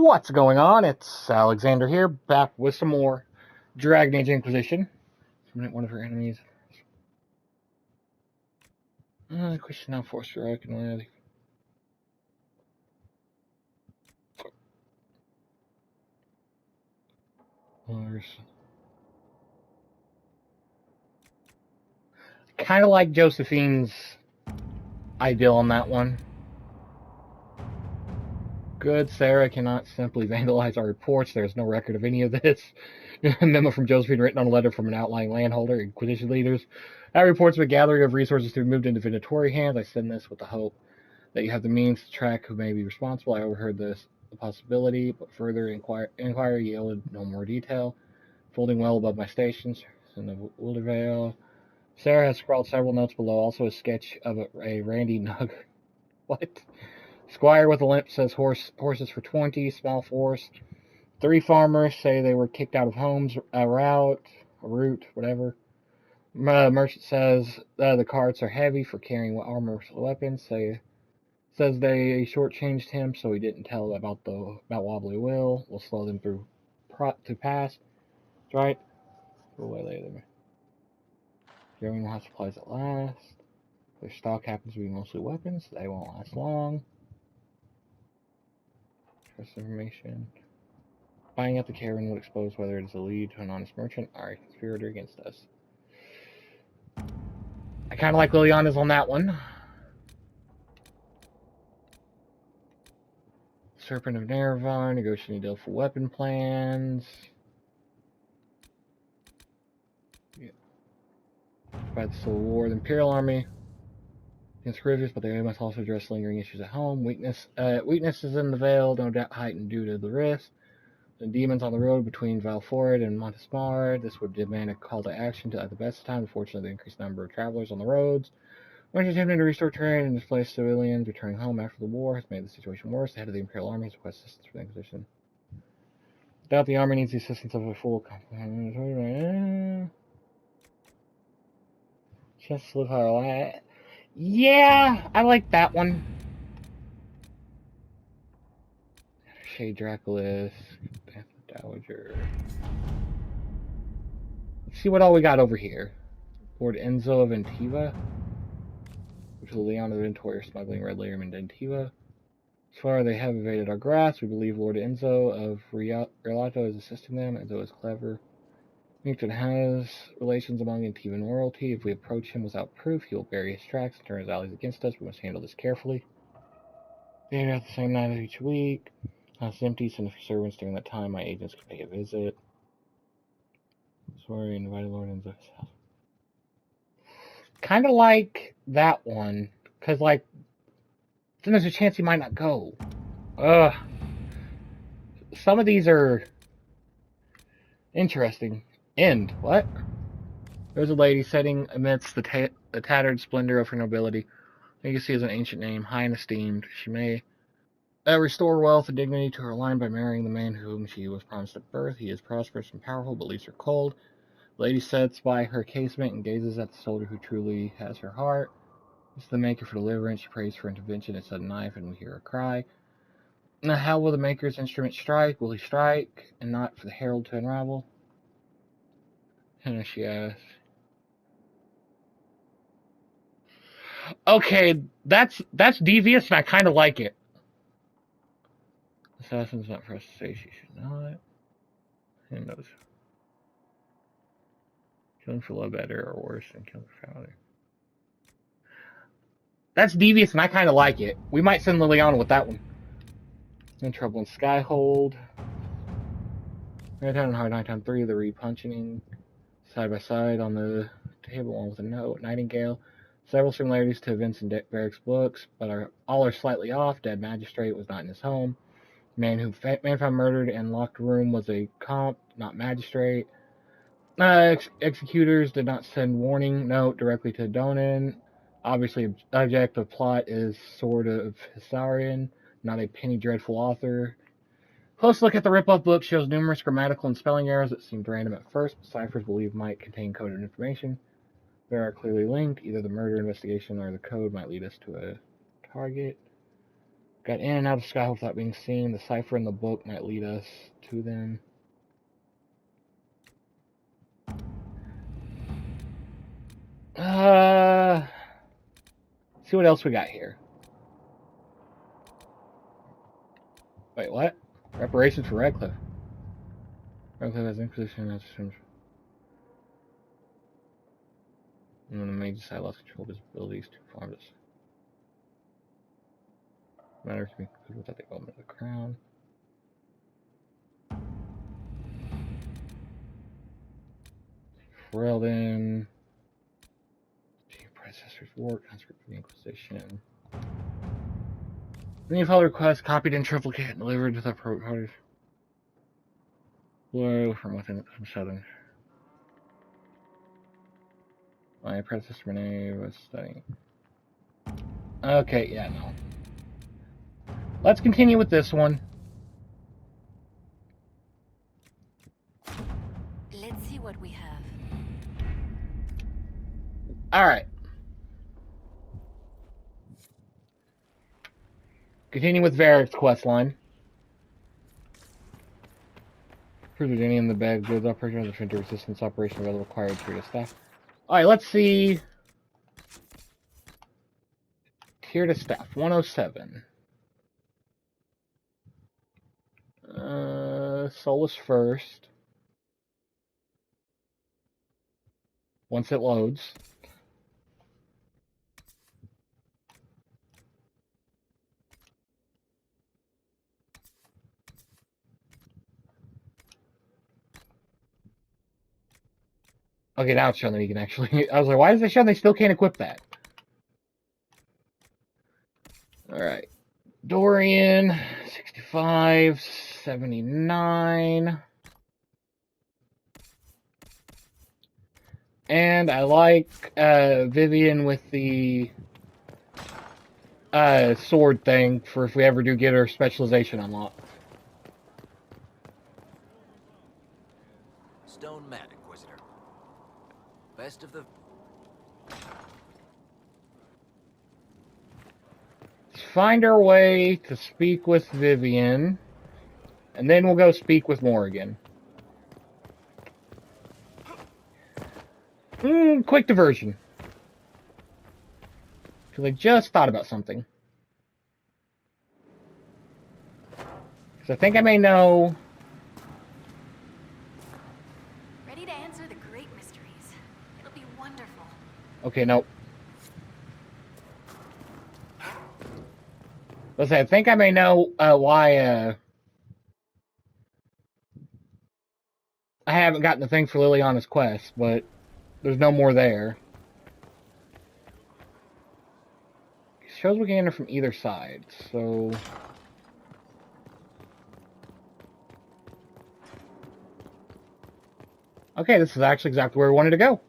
What's going on? It's Alexander here, back with some more Dragon Age Inquisition. One of her enemies. Question now forced to reckon. Kind of like Josephine's ideal on that one. Good, Sarah cannot simply vandalize our reports. There's no record of any of this. A memo from Josephine written on a letter from an outlying landholder, Inquisition leaders. That reports of a gathering of resources to be moved into divinatory hands. I send this with the hope that you have the means to track who may be responsible. I overheard the possibility, but further inquiry yielded no more detail. Folding well above my stations in the Wildervale. Sarah has scrawled several notes below, also a sketch of a Randy Nug. What? Squire with a limp says horses for 20, small force. 3 farmers say they were kicked out of homes, route, whatever. Merchant says the carts are heavy for carrying armor weapons. Says they shortchanged him, so he didn't tell about Wobbly Will. We'll slow them through to pass. That's right. Go away later. Germany will have supplies at last. Their stock happens to be mostly weapons. They won't last long. Trust information. Buying at the caravan would expose whether it is a lead to an honest merchant or a conspirator against us. I kind of like Liliana's on that one. Serpent of Nerevar, negotiating a deal for weapon plans. Yeah. By the Civil War, the Imperial Army against Grievous, but they must also address lingering issues at home. Weaknesses in the Vale, no doubt heightened due to the rift. The demons on the road between Valford and Montesmar. This would demand a call to action at the best time. Unfortunately, the increased number of travelers on the roads, when attempting to restore trade and displace civilians returning home after the war, has made the situation worse. The head of the Imperial Army has requested assistance from the Inquisition. Doubt the army needs the assistance of a full complement. Just live how I. Yeah, I like that one. Shade Draculus, Dowager. Let's see what all we got over here. Lord Enzo of Antiva, which is Leon of Ventoria smuggling Red Lyrium into Antiva. As far as they have evaded our grasp, we believe Lord Enzo of Rialato is assisting them. Enzo is clever. Newton has relations among Antivan royalty. If we approach him without proof, he will bury his tracks and turn his allies against us. We must handle this carefully. They're at the same night of each week. House empty, send a few servants during that time. My agents can pay a visit. Sorry, invited Lord Enzo's house. Kind of like that one, because, like, then there's a chance he might not go. Some of these are interesting. End. What? There's a lady sitting amidst the tattered splendor of her nobility. You can see as an ancient name, high and esteemed. She may restore wealth and dignity to her line by marrying the man whom she was promised at birth. He is prosperous and powerful, but leaves her cold. The lady sits by her casement and gazes at the soldier who truly has her heart. It's the maker for deliverance. She prays for intervention. A sudden knife, and we hear her cry. Now, how will the maker's instrument strike? Will he strike, and not for the herald to unravel? And she asks. Okay, that's devious, and I kind of like it. Assassin's not for us to say she should not. Who knows? Killing for love better or worse than killing for father. That's devious, and I kind of like it. We might send Liliana with that one. In trouble in Skyhold. Nighttime and Hard Nighttime 3, the repunching side by side on the table, along with a note. Nightingale. Several similarities to events in Barrick's books, but all are slightly off. Dead magistrate was not in his home. Man found murdered in locked room was a comp, not magistrate. Executors did not send warning note directly to Donan. Obviously, object of plot is Sword of Hissarian, not a penny dreadful author. Close look at the rip-off book shows numerous grammatical and spelling errors that seemed random at first, but ciphers believed might contain coded information. They are clearly linked. Either the murder investigation or the code might lead us to a target. Got in and out of Skyhold without being seen. The cipher in the book might lead us to them. See what else we got here. Wait, what? Reparations for Redcliffe. Redcliffe has Inquisition. That's and when the mage decide lost control of his abilities to farm this. Matter to be concluded without the element of the crown. Freldon. Chief predecessor's war, conscript for the Inquisition. Any file requests copied in triplicate and delivered to the parties. Blow from within from southern. My predecessor Renee was studying. Okay, yeah, no. Let's continue with this one. Let's see what we have. Alright. Continue with Varric's questline. Prove that any in the bag goods operation of the Trinity resistance operation will require to staff. Alright, let's see. Tier to staff 107. Solus first. Once it loads. Okay, now it's showing that you can actually... I was like, why is it showing they still can't equip that? Alright. Dorian, 65, 79. And I like Vivienne with the sword thing for if we ever do get her specialization unlocked. Stone man, Inquisitor. Best of the... Let's find our way to speak with Vivienne. And then we'll go speak with Morrigan. Quick diversion. Because I just thought about something. Because I think I may know... Ready to answer the great mysteries. It'll be wonderful. Okay, nope. Let's say, I think I may know why I haven't gotten the thing for Liliana's quest, but there's no more there. It shows we can enter from either side, so... Okay, this is actually exactly where we wanted to go.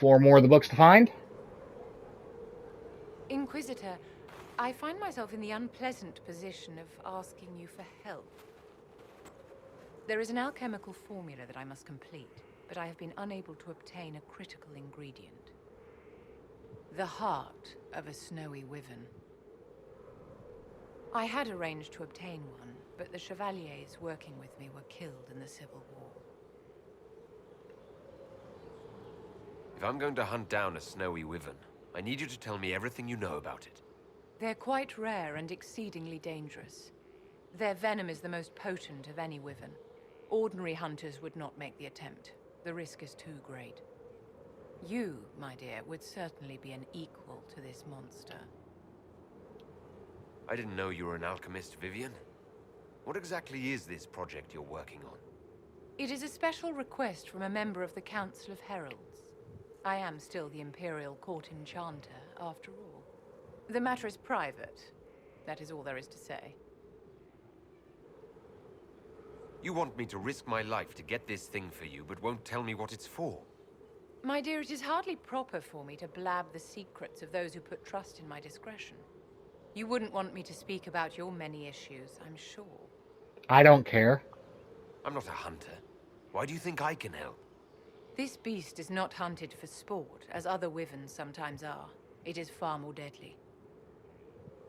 4 more of the books to find. Inquisitor, I find myself in the unpleasant position of asking you for help. There is an alchemical formula that I must complete, but I have been unable to obtain a critical ingredient. The heart of a snowy wyvern. I had arranged to obtain one, but the chevaliers working with me were killed in the Civil War. If I'm going to hunt down a snowy wyvern, I need you to tell me everything you know about it. They're quite rare and exceedingly dangerous. Their venom is the most potent of any wyvern. Ordinary hunters would not make the attempt. The risk is too great. You, my dear, would certainly be an equal to this monster. I didn't know you were an alchemist, Vivienne. What exactly is this project you're working on? It is a special request from a member of the Council of Heralds. I am still the Imperial Court Enchanter, after all. The matter is private. That is all there is to say. You want me to risk my life to get this thing for you, but won't tell me what it's for? My dear, it is hardly proper for me to blab the secrets of those who put trust in my discretion. You wouldn't want me to speak about your many issues, I'm sure. I don't care. I'm not a hunter. Why do you think I can help? This beast is not hunted for sport, as other wyverns sometimes are. It is far more deadly.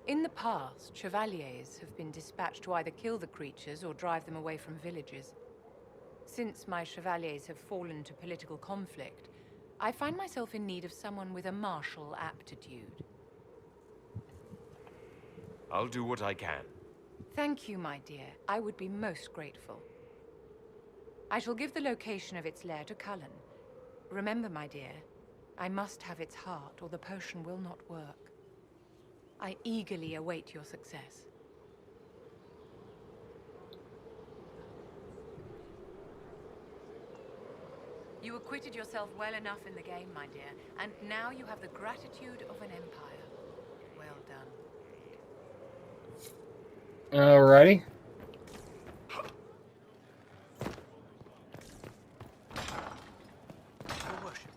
In the past, chevaliers have been dispatched to either kill the creatures or drive them away from villages. Since my chevaliers have fallen to political conflict, I find myself in need of someone with a martial aptitude. I'll do what I can. Thank you, my dear. I would be most grateful. I shall give the location of its lair to Cullen. Remember, my dear, I must have its heart, or the potion will not work. I eagerly await your success. You acquitted yourself well enough in the game, my dear, and now you have the gratitude of an empire. Well done. Alrighty. Your worship.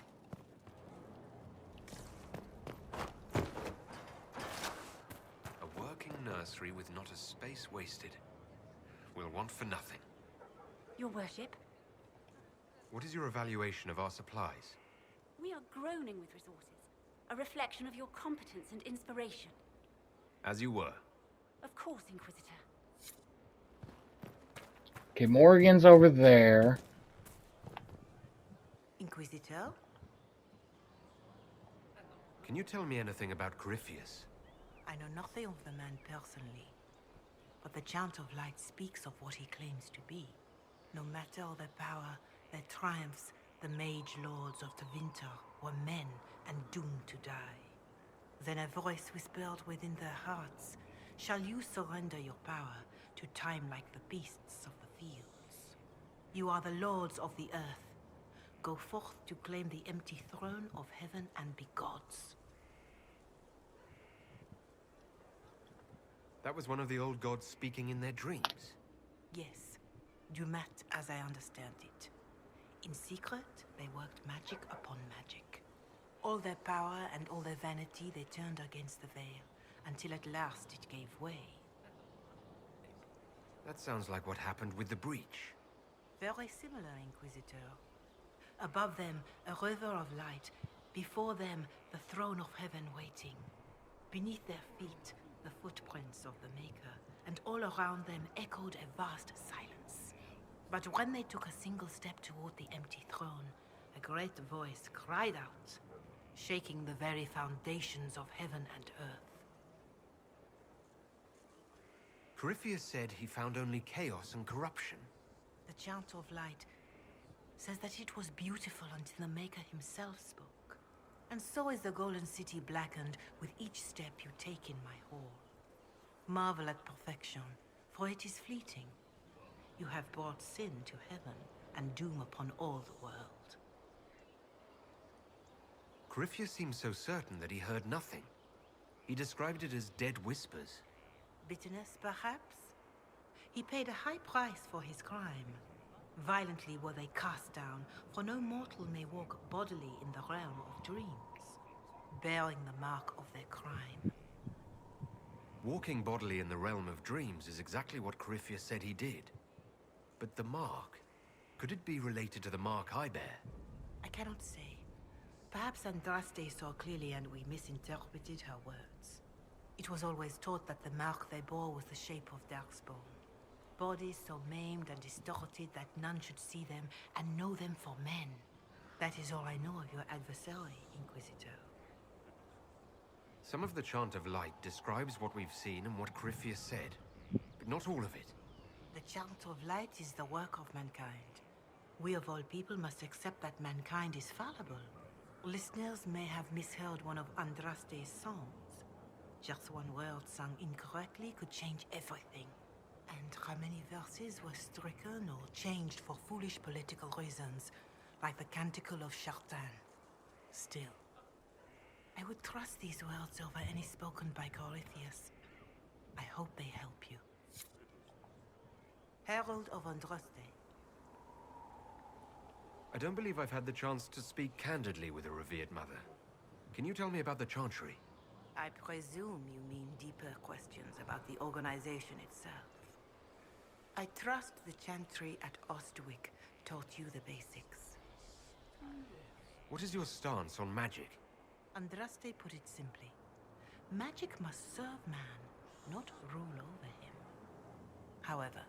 A working nursery with not a space wasted. We'll want for nothing. Your worship, What is your evaluation of our supplies? we are groaning with resources. A reflection of your competence and inspiration. As you were. Of course, Inquisitor. Okay, Morgan's over there. Inquisitor? Can you tell me anything about Corypheus? I know nothing of the man personally, but the Chant of Light speaks of what he claims to be. No matter their power, their triumphs, the mage lords of Tevinter were men and doomed to die. Then a voice whispered within their hearts, "Shall you surrender your power to time like the beasts of the fields? You are the lords of the earth. Go forth to claim the empty throne of heaven and be gods." That was one of the old gods speaking in their dreams. Yes, Dumat as I understand it. In secret, they worked magic upon magic. All their power and all their vanity they turned against the veil, until at last it gave way. That sounds like what happened with the breach. Very similar, Inquisitor. Above them, a river of light. Before them, the throne of heaven waiting. Beneath their feet, the footprints of the Maker, and all around them echoed a vast silence. But when they took a single step toward the empty throne, a great voice cried out, shaking the very foundations of heaven and earth. Corypheus said he found only chaos and corruption. The Chant of Light says that it was beautiful until the Maker himself spoke. And so is the Golden City blackened with each step you take in my hall. Marvel at perfection, for it is fleeting. You have brought sin to heaven and doom upon all the world. Corypheus seemed so certain that he heard nothing. He described it as dead whispers. Bitterness, perhaps? He paid a high price for his crime. Violently were they cast down, for no mortal may walk bodily in the realm of dreams, bearing the mark of their crime. Walking bodily in the realm of dreams is exactly what Corypheus said he did. But the mark, could it be related to the mark I bear? I cannot say. Perhaps Andraste saw clearly and we misinterpreted her words. It was always taught that the mark they bore was the shape of Darkspawn. Bodies so maimed and distorted that none should see them and know them for men. That is all I know of your adversary, Inquisitor. Some of the Chant of Light describes what we've seen and what Corypheus said, but not all of it. The Chant of Light is the work of mankind. We of all people must accept that mankind is fallible. Listeners may have misheard one of Andraste's songs. Just one word sung incorrectly could change everything. And how many verses were stricken or changed for foolish political reasons, like the Canticle of Ch.2. Still, I would trust these words over any spoken by Corypheus. I hope they help you. Herald of Andraste. I don't believe I've had the chance to speak candidly with a revered mother. Can you tell me about the Chantry? I presume you mean deeper questions about the organization itself. I trust the Chantry at Ostwick taught you the basics. What is your stance on magic? Andraste put it simply. Magic must serve man, not rule over him. However,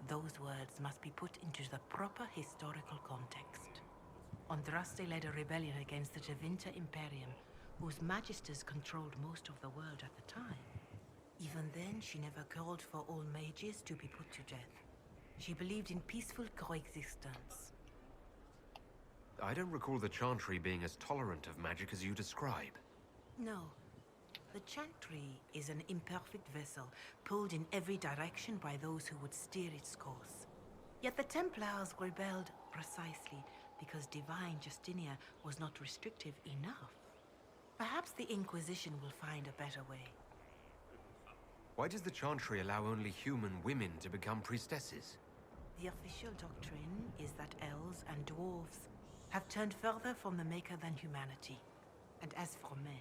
those words must be put into the proper historical context. Andraste led a rebellion against the Tevinter Imperium, whose magisters controlled most of the world at the time. Even then, she never called for all mages to be put to death. She believed in peaceful coexistence. I don't recall the Chantry being as tolerant of magic as you describe. No. The Chantry is an imperfect vessel, pulled in every direction by those who would steer its course. Yet the Templars rebelled precisely because divine Justinia was not restrictive enough. Perhaps the Inquisition will find a better way. Why does the Chantry allow only human women to become priestesses? The official doctrine is that elves and dwarves have turned further from the Maker than humanity. And as for men,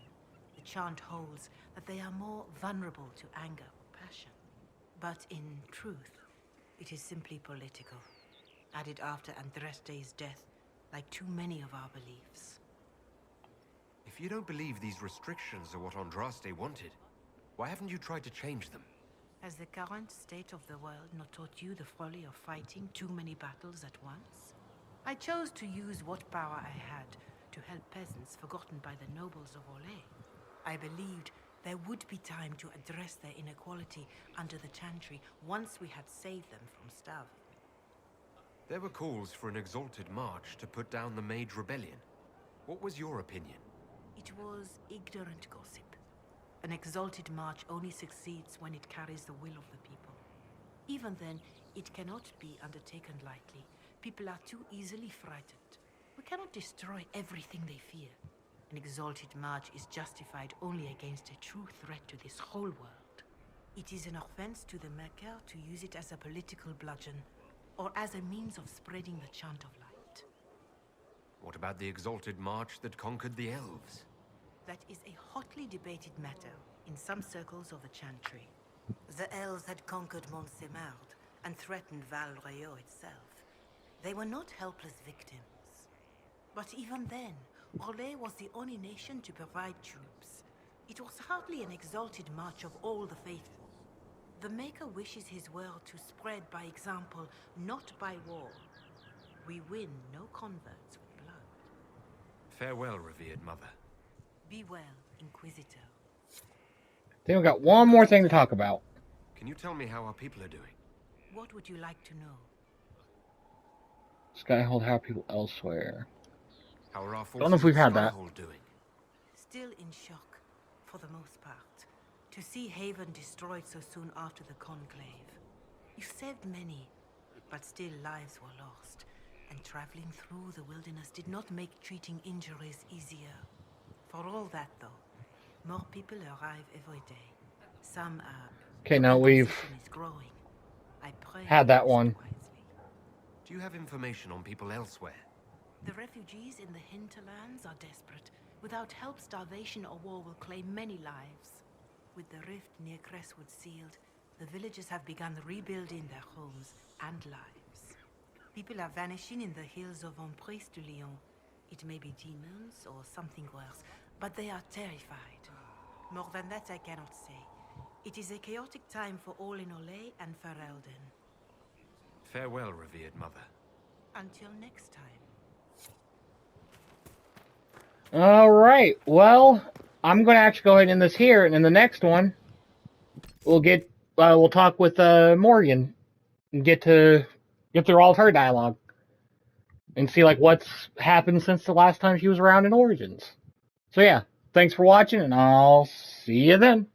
the chant holds that they are more vulnerable to anger or passion. But in truth, it is simply political, added after Andraste's death, like too many of our beliefs. If you don't believe these restrictions are what Andraste wanted, why haven't you tried to change them? Has the current state of the world not taught you the folly of fighting too many battles at once? I chose to use what power I had to help peasants forgotten by the nobles of Orlais. I believed there would be time to address their inequality under the Chantry once we had saved them from starving. There were calls for an exalted march to put down the Mage Rebellion. What was your opinion? It was ignorant gossip. An exalted march only succeeds when it carries the will of the people. Even then, it cannot be undertaken lightly. People are too easily frightened. We cannot destroy everything they fear. An exalted march is justified only against a true threat to this whole world. It is an offense to the Maker to use it as a political bludgeon, or as a means of spreading the chant of light. What about the exalted march that conquered the elves? That is a hotly debated matter in some circles of the Chantry. The elves had conquered Montsemard and threatened Val Royeaux itself. They were not helpless victims. But even then, Orlais was the only nation to provide troops. It was hardly an exalted march of all the faithful. The Maker wishes his world to spread by example, not by war. We win no converts with blood. Farewell, revered mother. Be well, Inquisitor. Then we got one more thing to talk about. Can you tell me how our people are doing? What would you like to know? Skyhold, how are people elsewhere? How are our forces Don't know if we've had that. Skyhold doing? Still in shock, for the most part. To see Haven destroyed so soon after the Conclave. You saved many, but still lives were lost. And traveling through the wilderness did not make treating injuries easier. For all that, though, more people arrive every day. Some are... Okay, now we've is growing. I pray had that one. wisely. Do you have information on people elsewhere? The refugees in the hinterlands are desperate. Without help, starvation or war will claim many lives. With the rift near Crestwood sealed, the villagers have begun rebuilding their homes and lives. People are vanishing in the hills of Emprise de Lyon. It may be demons or something worse, but they are terrified. More than that I cannot say. It is a chaotic time for all in Orlais and Ferelden. Farewell, revered mother. Until next time. Alright, well, I'm going to actually go ahead and end this here, and in the next one, we'll talk with Morgan and get through all of her dialogue and see like what's happened since the last time she was around in Origins. So yeah, thanks for watching, and I'll see you then.